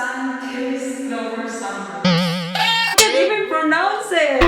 Sun-kissed Glow for Summer. I can't even pronounce it!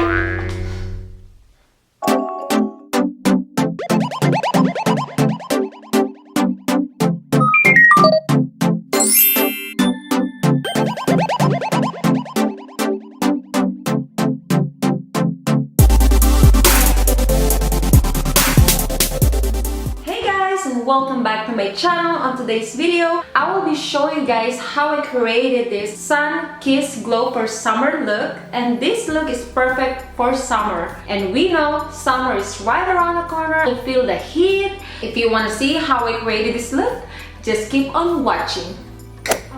And welcome back to my channel. On today's video, I will be showing you guys how I created this Sun-kissed Glow for Summer look, and this look is perfect for summer, and we know summer is right around the corner. You'll feel the heat. If you want to see how I created this look, just keep on watching.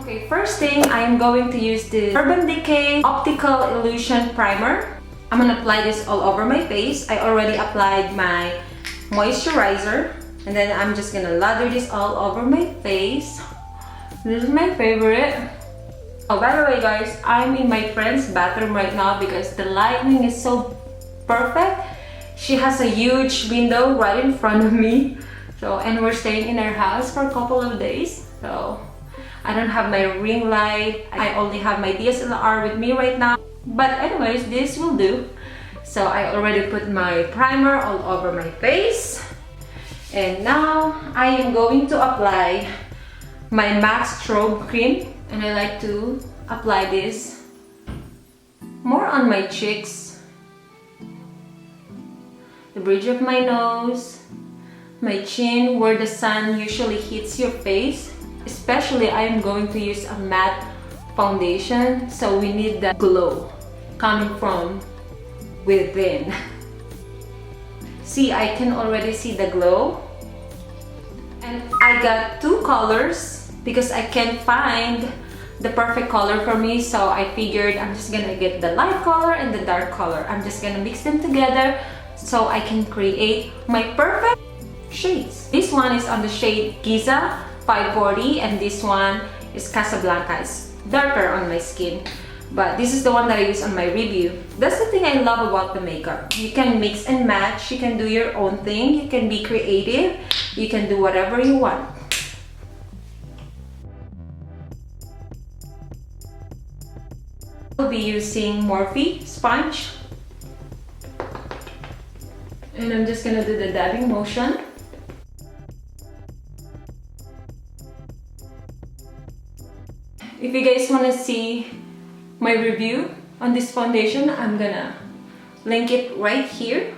Okay, first thing, I am going to use the Urban Decay Optical Illusion Primer. I'm gonna apply this all over my face. I already applied my moisturizer. And then I'm just gonna lather this all over my face. This is my favorite. Oh, by the way guys, I'm in my friend's bathroom right now because the lighting is so perfect. She has a huge window right in front of me. And we're staying in her house for a couple of days. So I don't have my ring light. I only have my DSLR with me right now. But anyways, this will do. So I already put my primer all over my face. And now I am going to apply my MAC Strobe Cream, and I like to apply this more on my cheeks, the bridge of my nose, my chin, where the sun usually hits your face. Especially I am going to use a matte foundation, so we need that glow coming from within. See, I can already see the glow. And I got two colors because I can't find the perfect color for me, so I figured I'm just gonna get the light color and the dark color. I'm just gonna mix them together so I can create my perfect shades. This one is on the shade Giza 540 and this one is Casablanca. It's darker on my skin. But this is the one that I use on my review. That's the thing I love about the makeup. You can mix and match, you can do your own thing, you can be creative, you can do whatever you want. I'll be using Morphe sponge. And I'm just gonna do the dabbing motion. If you guys wanna see my review on this foundation, I'm gonna link it right here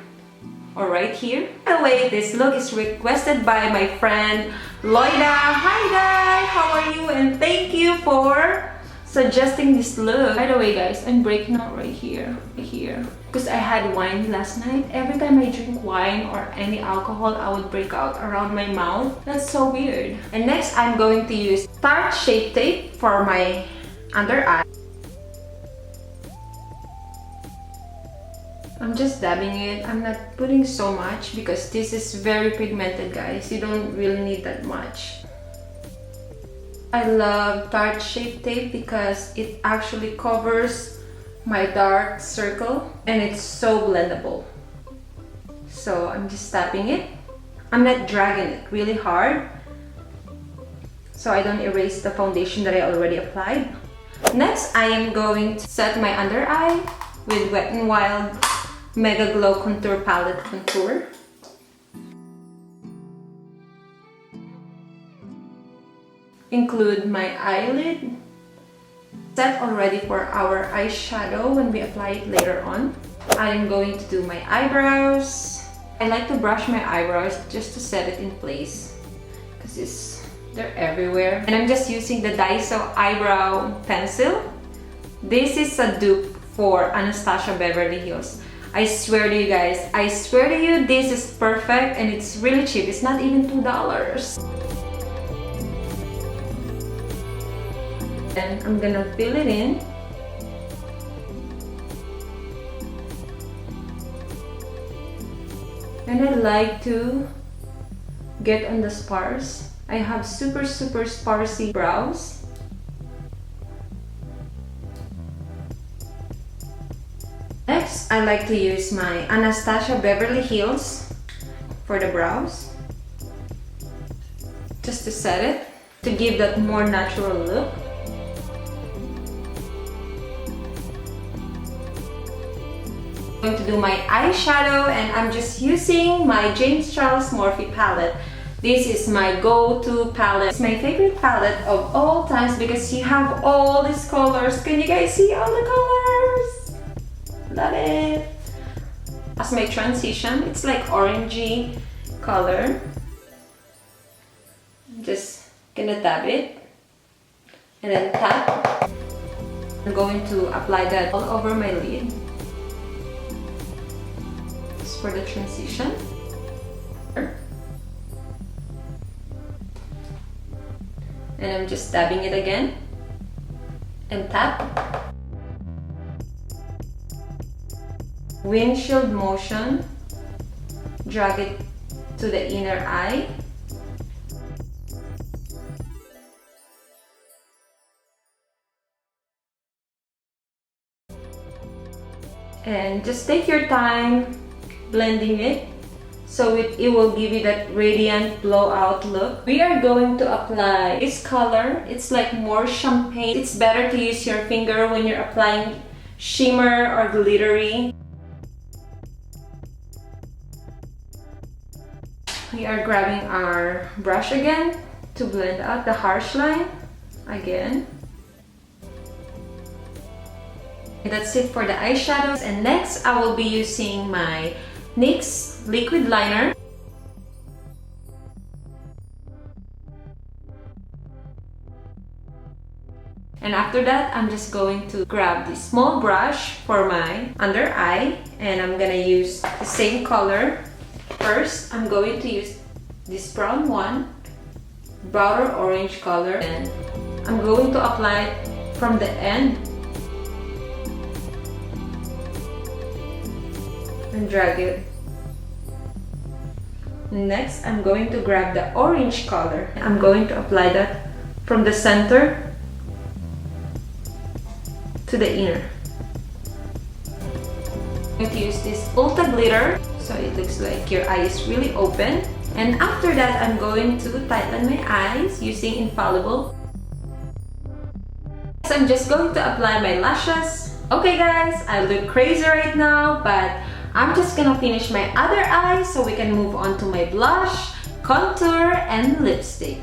or right here. By the way, this look is requested by my friend Loida. Hi guys, how are you? And thank you for suggesting this look. By the way guys, I'm breaking out right here, because I had wine last night. Every time I drink wine or any alcohol, I would break out around my mouth. That's so weird. And next, I'm going to use Tarte Shape Tape for my under eye. I'm just dabbing it. I'm not putting so much because this is very pigmented guys. You don't really need that much. I love Tarte Shape Tape because it actually covers my dark circle and it's so blendable. So I'm just tapping it. I'm not dragging it really hard so I don't erase the foundation that I already applied. Next, I am going to set my under eye with Wet n Wild Mega Glow Contour Palette Contour. Include my eyelid. Set already for our eyeshadow when we apply it later on. I am going to do my eyebrows. I like to brush my eyebrows just to set it in place because they're everywhere. And I'm just using the Daiso eyebrow pencil. This is a dupe for Anastasia Beverly Hills. I swear to you guys, I swear to you, this is perfect and it's really cheap. It's not even $2. And I'm gonna fill it in. And I like to get on the sparse. I have super sparsy brows. Next, I like to use my Anastasia Beverly Hills for the brows. Just to set it, to give that more natural look. I'm going to do my eyeshadow, and I'm just using my James Charles Morphe palette. This is my go-to palette. It's my favorite palette of all times because you have all these colors. Can you guys see all the colors? Love it. As my transition, it's like orangey color. I'm just gonna dab it and then tap. I'm going to apply that all over my lid. Just for the transition. And I'm just dabbing it again and tap. Windshield motion, drag it to the inner eye. And just take your time blending it so it will give you that radiant blowout look. We are going to apply this color. It's like more champagne. It's better to use your finger when you're applying shimmer or glittery. We are grabbing our brush again to blend out the harsh line again. And that's it for the eyeshadows. And next, I will be using my NYX liquid liner. And after that, I'm just going to grab this small brush for my under eye, and I'm gonna use the same color. First, I'm going to use this brown one, brown or orange color, and I'm going to apply it from the end and drag it. Next, I'm going to grab the orange color. I'm going to apply that from the center to the inner. I'm going to use this Ulta glitter so it looks like your eye is really open. And after that, I'm going to tighten my eyes using Infallible. So I'm just going to apply my lashes. Okay guys, I look crazy right now, but I'm just gonna finish my other eye so we can move on to my blush, contour, and lipstick.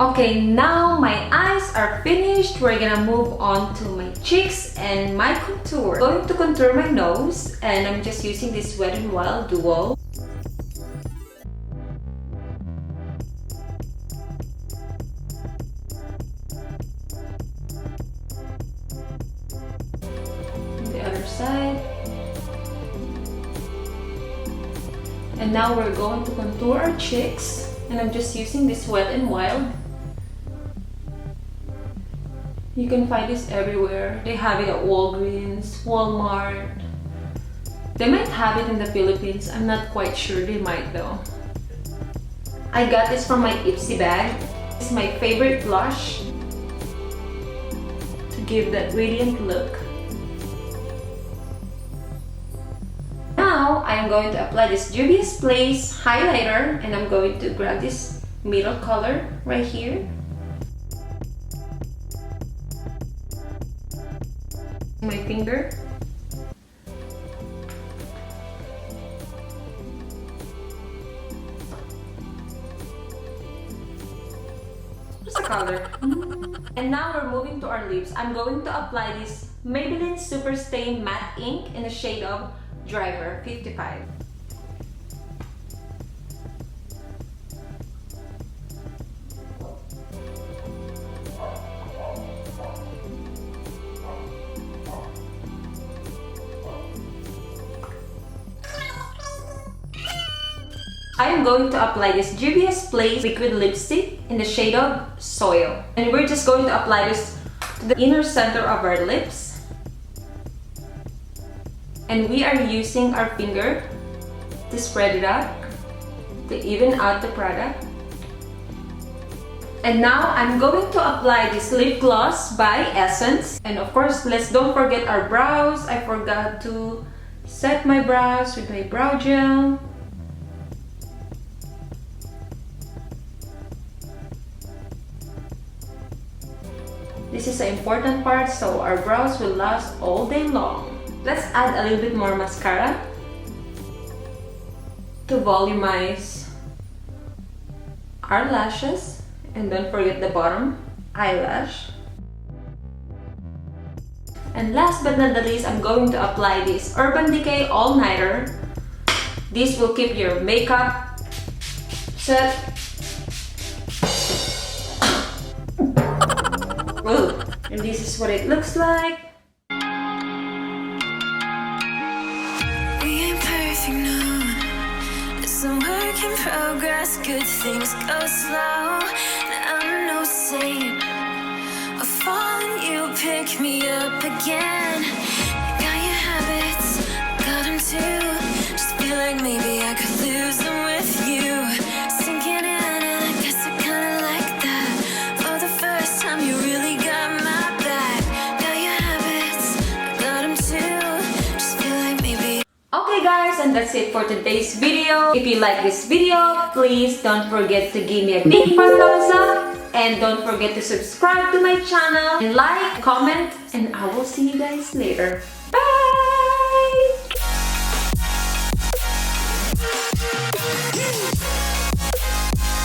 Okay, now my eyes are finished. We're gonna move on to my cheeks and my contour. I'm going to contour my nose, and I'm just using this Wet n Wild Duo. The other side. And now we're going to contour our cheeks, and I'm just using this Wet n Wild. You can find this everywhere. They have it at Walgreens, Walmart. They might have it in the Philippines. I'm not quite sure. They might though. I got this from my Ipsy bag. It's my favorite blush to give that radiant look. Now I'm going to apply this Juvia's Place highlighter, and I'm going to grab this middle color right here. My finger. What's the color? And now we're moving to our lips. I'm going to apply this Maybelline Super Stain Matte Ink in the shade of Driver 55. I am going to apply this Juvia's Place liquid lipstick in the shade of Soil. And we're just going to apply this to the inner center of our lips. And we are using our finger to spread it out, to even out the product. And now I'm going to apply this lip gloss by Essence. And of course, let's don't forget our brows. I forgot to set my brows with my brow gel. This is the important part, so our brows will last all day long. Let's add a little bit more mascara to volumize our lashes. And don't forget the bottom eyelash. And last but not the least, I'm going to apply this Urban Decay All Nighter. This will keep your makeup set. Whoa. And this is what it looks like. We ain't perfect, no. It's some work in progress. Good things go slow. I'm no saint. I fall and you pick me up again. You got your habits, got them too. Just feel like maybe I could lose them with you. Sinking in, and I guess I kinda like that. For the first time, you really got my back. Got your habits, got them too. Just feel like maybe. Okay guys, and that's it for today's video. If you like this video, please don't forget to give me a big fat thumbs up. And don't forget to subscribe to my channel, and like, comment, and I will see you guys later.